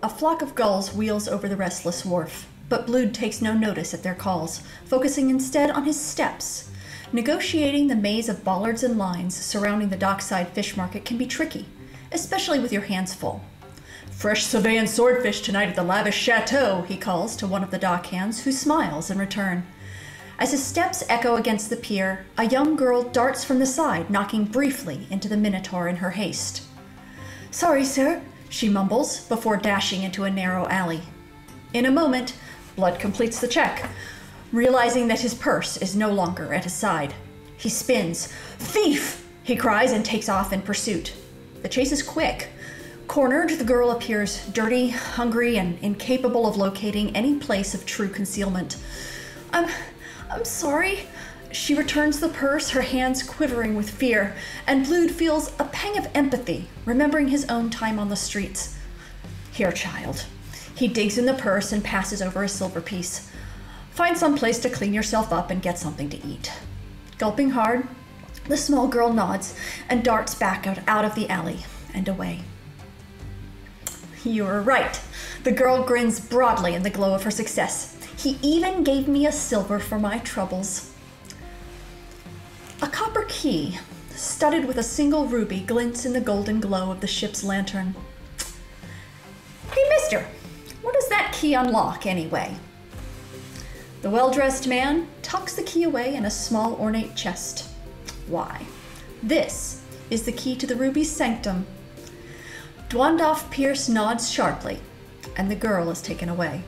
A flock of gulls wheels over the restless wharf, but Blood takes no notice at their calls, focusing instead on his steps. Negotiating the maze of bollards and lines surrounding the dockside fish market can be tricky, especially with your hands full. "Fresh Sabaean swordfish tonight at the lavish chateau," he calls to one of the dockhands, who smiles in return. As his steps echo against the pier, a young girl darts from the side, knocking briefly into the Minotaur in her haste. "Sorry, sir," she mumbles, before dashing into a narrow alley. In a moment, Blood completes the check, realizing that his purse is no longer at his side. He spins. "Thief!" he cries and takes off in pursuit. The chase is quick. Cornered, the girl appears dirty, hungry, and incapable of locating any place of true concealment. I'm sorry." She returns the purse, her hands quivering with fear, and Blood feels a pang of empathy, remembering his own time on the streets. "Here, child." He digs in the purse and passes over a silver piece. "Find some place to clean yourself up and get something to eat." Gulping hard, the small girl nods and darts back out of the alley and away. "You're right." The girl grins broadly in the glow of her success. "He even gave me a silver for my troubles." A copper key, studded with a single ruby, glints in the golden glow of the ship's lantern. "Hey, mister, what does that key unlock, anyway?" The well-dressed man tucks the key away in a small ornate chest. "Why, this is the key to the ruby's sanctum." Dwandalf Pierce nods sharply, and the girl is taken away.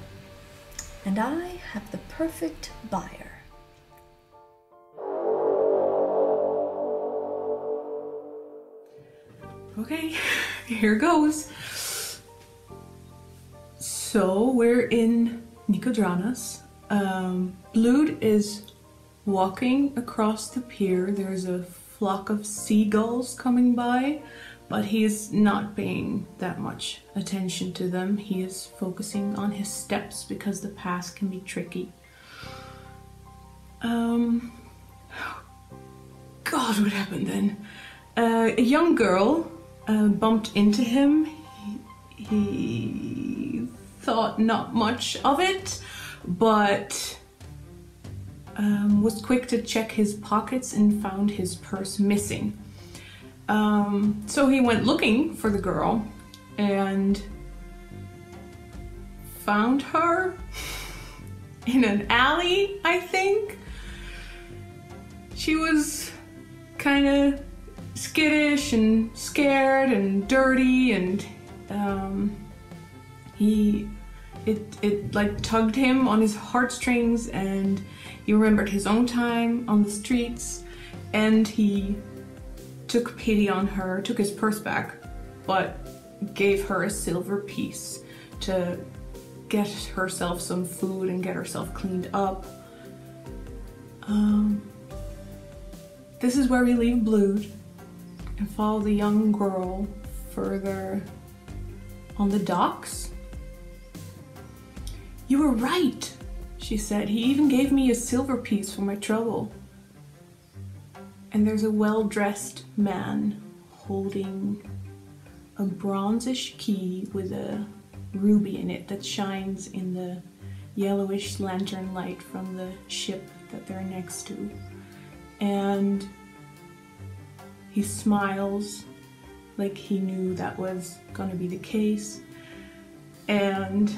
And I have the perfect buyer. Okay, here goes. So we're in Nicodranas. Blood is walking across the pier. There's a flock of seagulls coming by, but he is not paying that much attention to them. He is focusing on his steps because the path can be tricky. God, what happened then? A young girl bumped into him. He thought not much of it, but was quick to check his pockets and found his purse missing. So he went looking for the girl and found her in an alley, I think. She was kind of skittish and scared and dirty, and it like tugged him on his heartstrings, and he remembered his own time on the streets, and he took pity on her, took his purse back, but gave her a silver piece to get herself some food and get herself cleaned up. This is where we leave Blood and follow the young girl further on the docks. "You were right," she said. "He even gave me a silver piece for my trouble." And there's a well-dressed man holding a bronzish key with a ruby in it that shines in the yellowish lantern light from the ship that they're next to. And he smiles like he knew that was gonna be the case. And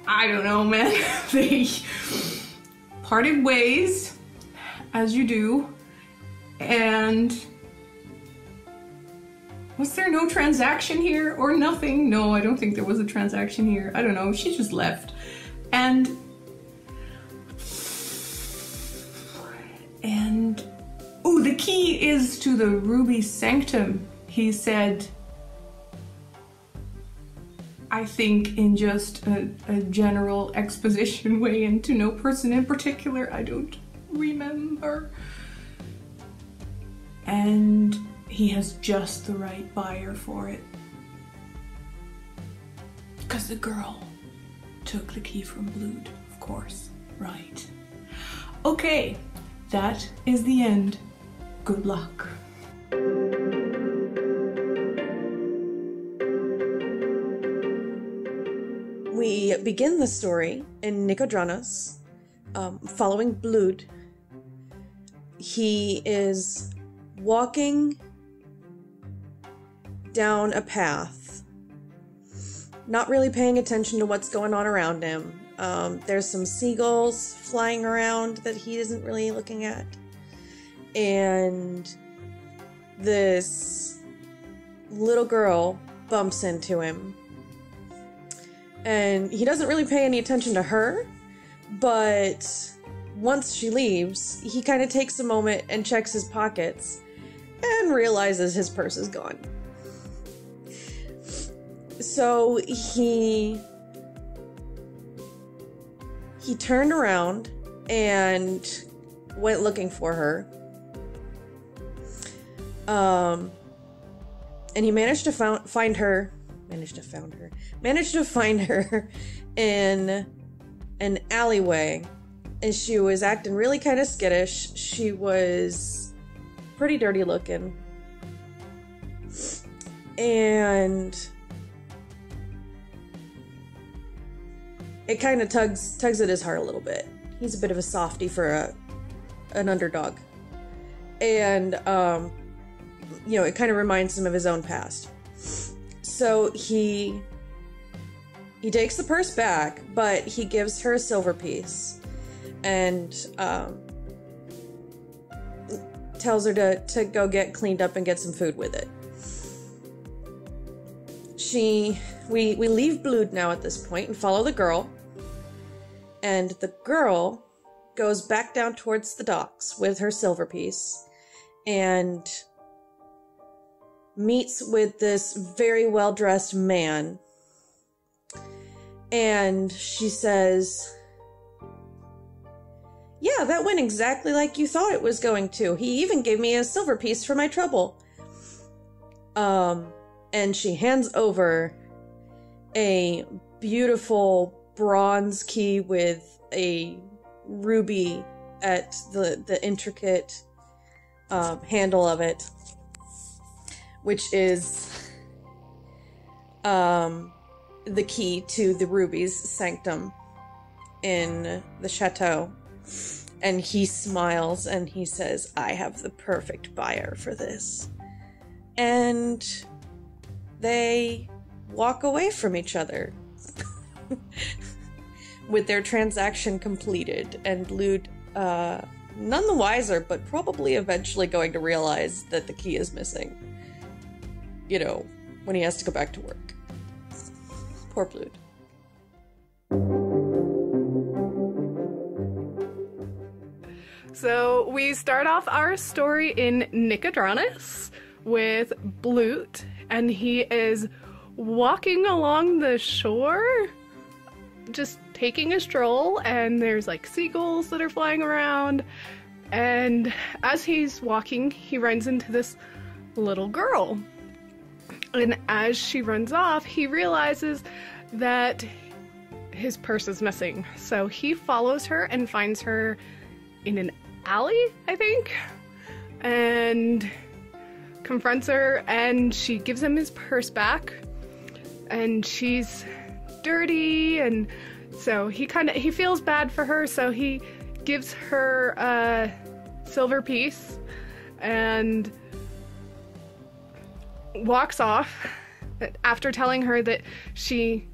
I don't know, man. They parted ways, as you do, and was there no transaction here or nothing? No, I don't think there was a transaction here. I don't know, she just left. And oh, the key is to the ruby sanctum, he said. I think in just a general exposition way, and to no person in particular, I don't remember. And he has just the right buyer for it. Because the girl took the key from Blood, of course, right? Okay, that is the end. Good luck. we begin the story in Nicodranas, following Blood. He is walking down a path, not really paying attention to what's going on around him. There's some seagulls flying around that he isn't really looking at. And this little girl bumps into him. And he doesn't really pay any attention to her, but once she leaves, he kind of takes a moment and checks his pockets and realizes his purse is gone. So he turned around and went looking for her. And he managed to find her in an alleyway. And she was acting really kind of skittish. She was pretty dirty looking. And it kind of tugs at his heart a little bit. He's a bit of a softie for an underdog. And, it kind of reminds him of his own past. So he takes the purse back, but he gives her a silver piece. And tells her to go get cleaned up and get some food with it. We leave Blood now at this point and follow the girl. And the girl goes back down towards the docks with her silver piece and meets with this very well-dressed man. And she says, "Yeah, that went exactly like you thought it was going to. He even gave me a silver piece for my trouble." And she hands over a beautiful bronze key with a ruby at the intricate handle of it, which is the key to the ruby's sanctum in the chateau. And he smiles and he says, "I have the perfect buyer for this." And they walk away from each other with their transaction completed, and Blood, none the wiser, but probably eventually going to realize that the key is missing, when he has to go back to work. Poor Blood. So we start off our story in Nicodranas with Blood, and he is walking along the shore, just taking a stroll, and there's like seagulls that are flying around, and as he's walking, he runs into this little girl, and as she runs off, he realizes that his purse is missing, so he follows her and finds her in an alley, I think, and confronts her, and she gives him his purse back, and she's dirty, and so he feels bad for her, so he gives her a silver piece and walks off after telling her that she,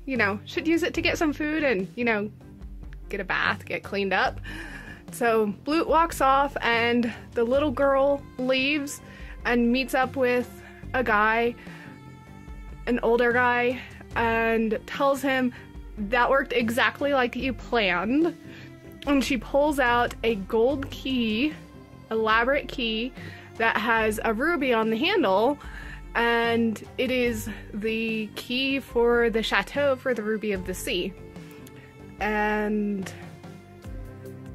should use it to get some food and, get a bath, get cleaned up. So Blood walks off, and the little girl leaves and meets up with a guy, an older guy, and tells him that worked exactly like you planned. And she pulls out a gold key, elaborate key, that has a ruby on the handle, and it is the key for the chateau for the Ruby of the Sea. And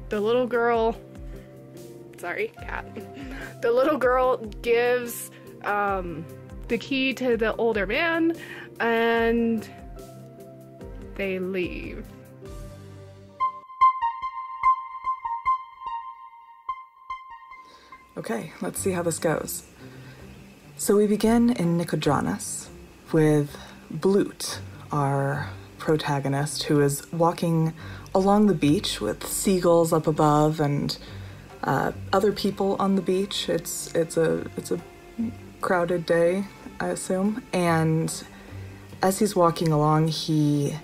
the little girl, cat. The little girl gives the key to the older man, and they leave. Okay, let's see how this goes. So we begin in Nicodranas with Blood, our protagonist who is walking along the beach with seagulls up above and other people on the beach. It's a crowded day, I assume. And as he's walking along, he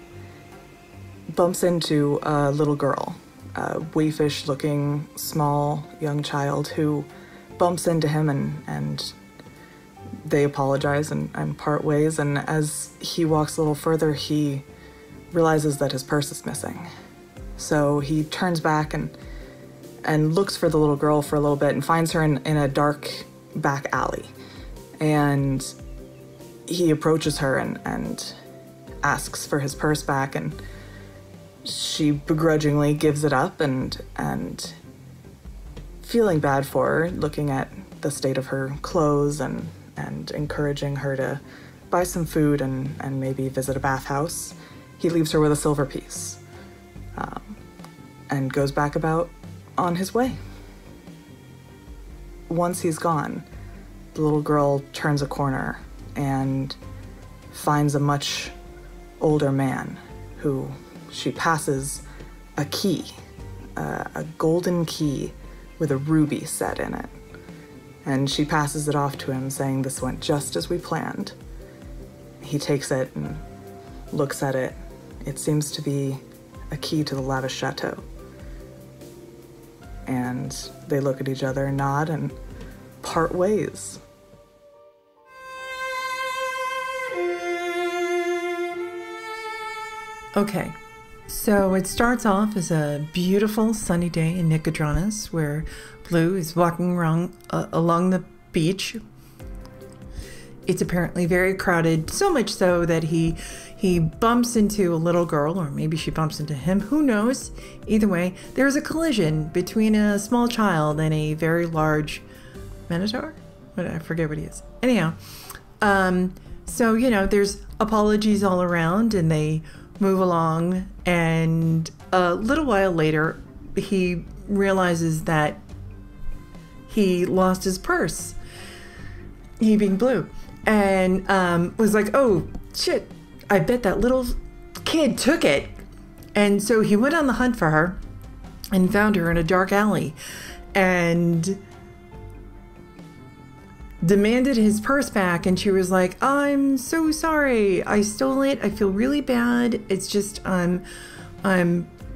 bumps into a little girl, a waifish-looking, small, young child who bumps into him, and they apologize and part ways. And as he walks a little further, he realizes that his purse is missing. So he turns back and looks for the little girl for a little bit and finds her in a dark back alley. And he approaches her and asks for his purse back, and she begrudgingly gives it up, and feeling bad for her, looking at the state of her clothes and encouraging her to buy some food and maybe visit a bathhouse, he leaves her with a silver piece and goes back about on his way. Once he's gone, the little girl turns a corner and finds a much older man who she passes a key, a golden key with a ruby set in it. And she passes it off to him, saying, "This went just as we planned." He takes it and looks at it. It seems to be a key to the lavish chateau. And they look at each other, nod, and part ways. Okay, so it starts off as a beautiful sunny day in Nicodranus, where Blue is walking along the beach. It's apparently very crowded, so much so that he bumps into a little girl, or maybe she bumps into him, who knows? Either way, there's a collision between a small child and a very large minotaur? I forget what he is. Anyhow, so, there's apologies all around, and they move along, and a little while later, he realizes that he lost his purse, he being Blue, and was like, oh, shit, I bet that little kid took it. And so he went on the hunt for her and found her in a dark alley and demanded his purse back. And she was like, "I'm so sorry. I stole it. I feel really bad. It's just, I'm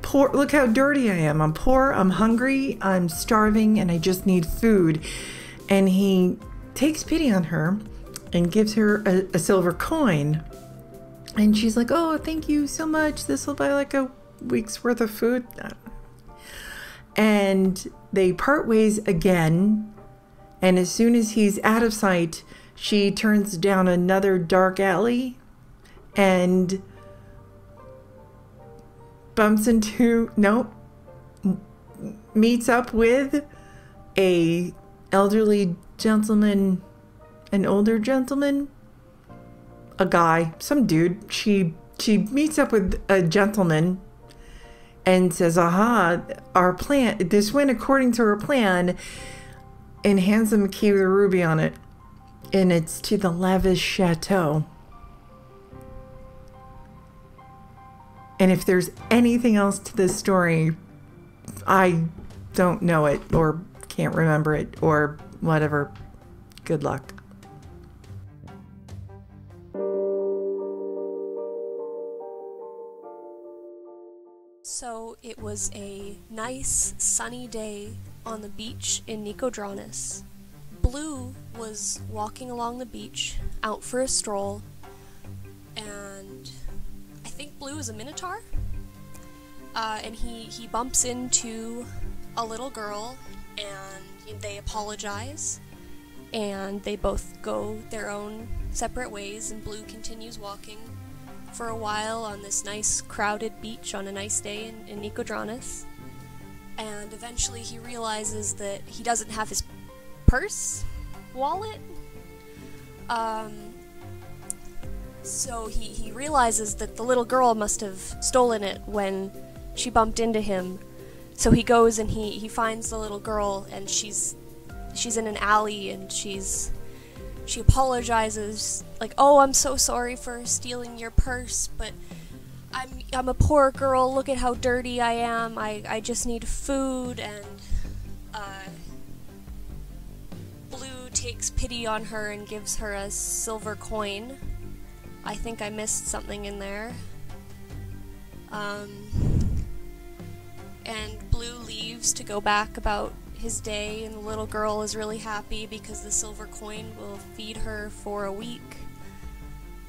poor. Look how dirty I am. I'm poor. I'm hungry. I'm starving, and I just need food." And he takes pity on her and gives her a silver coin. And she's like, "Oh, thank you so much. This will buy like a week's worth of food." And they part ways again. And as soon as he's out of sight, she turns down another dark alley and meets up with a elderly gentleman, an older gentleman, a guy, some dude. She meets up with a gentleman and says, "Aha, our plan, this went according to our plan," and hands him a key with a ruby on it. And it's to the lavish chateau. And if there's anything else to this story, I don't know it, or can't remember it, or whatever. Good luck. So it was a nice sunny day on the beach in Nicodranus. Blue was walking along the beach, out for a stroll, and I think Blue is a minotaur, and he bumps into a little girl, and they apologize, and they both go their own separate ways, and Blue continues walking for a while on this nice crowded beach on a nice day in Nicodranus. And eventually he realizes that he doesn't have his wallet. So he realizes that the little girl must have stolen it when she bumped into him. So he goes and he finds the little girl, and she's in an alley, and she apologizes, like, "Oh, I'm so sorry for stealing your purse, but I'm a poor girl, look at how dirty I am, I just need food, and Blue takes pity on her and gives her a silver coin. I think I missed something in there. And Blue leaves to go back about his day, and the little girl is really happy because the silver coin will feed her for a week.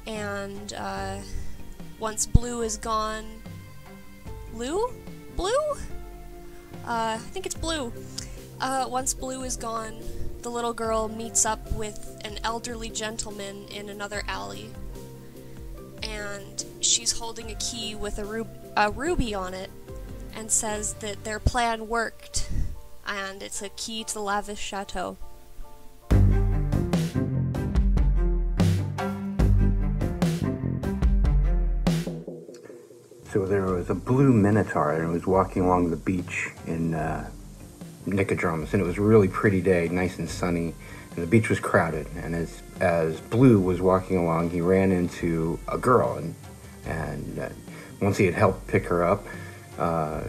And once Blue is gone, Blue? I think it's Blue. Once Blue is gone, the little girl meets up with an elderly gentleman in another alley. And she's holding a key with a ruby on it, and says that their plan worked, and it's a key to the lavish chateau. So there was a blue minotaur, and it was walking along the beach in Nicodramus, and it was a really pretty day, nice and sunny, and the beach was crowded. And as Blue was walking along, he ran into a girl, and once he had helped pick her up,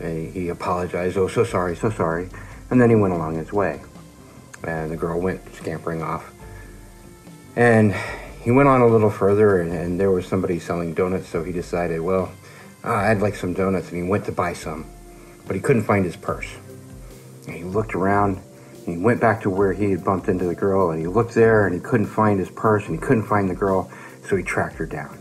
he apologized, "Oh, so sorry," and then he went along his way. And the girl went scampering off. And he went on a little further, and there was somebody selling donuts, so he decided, well, I'd like some donuts, and he went to buy some, but he couldn't find his purse. And he looked around, and he went back to where he had bumped into the girl, and he looked there, and he couldn't find his purse, and he couldn't find the girl, so he tracked her down.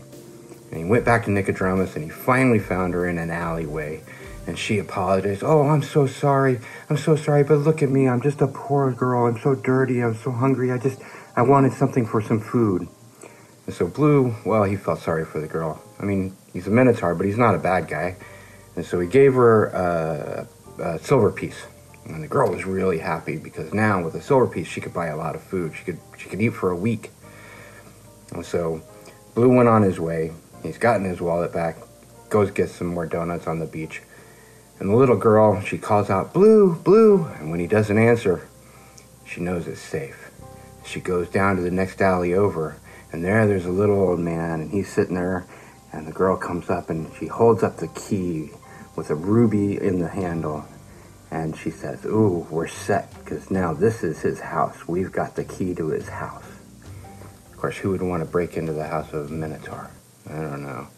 And he went back to Nicodramus, and he finally found her in an alleyway, and she apologized. "Oh, I'm so sorry, but look at me, I'm just a poor girl, I'm so dirty, I'm so hungry, I wanted something for some food." And so Blue, well, he felt sorry for the girl. I mean, he's a minotaur, but he's not a bad guy. And so he gave her a silver piece. And the girl was really happy because now with a silver piece, she could buy a lot of food. She could eat for a week. And so Blue went on his way. He's gotten his wallet back, goes get some more donuts on the beach. And the little girl, she calls out, "Blue, Blue." And when he doesn't answer, she knows it's safe. She goes down to the next alley over, and there's a little old man, and he's sitting there, and the girl comes up, and she holds up the key with a ruby in the handle, and she says, "Ooh, we're set, because now this is his house. We've got the key to his house." Of course, who would want to break into the house of a minotaur? I don't know.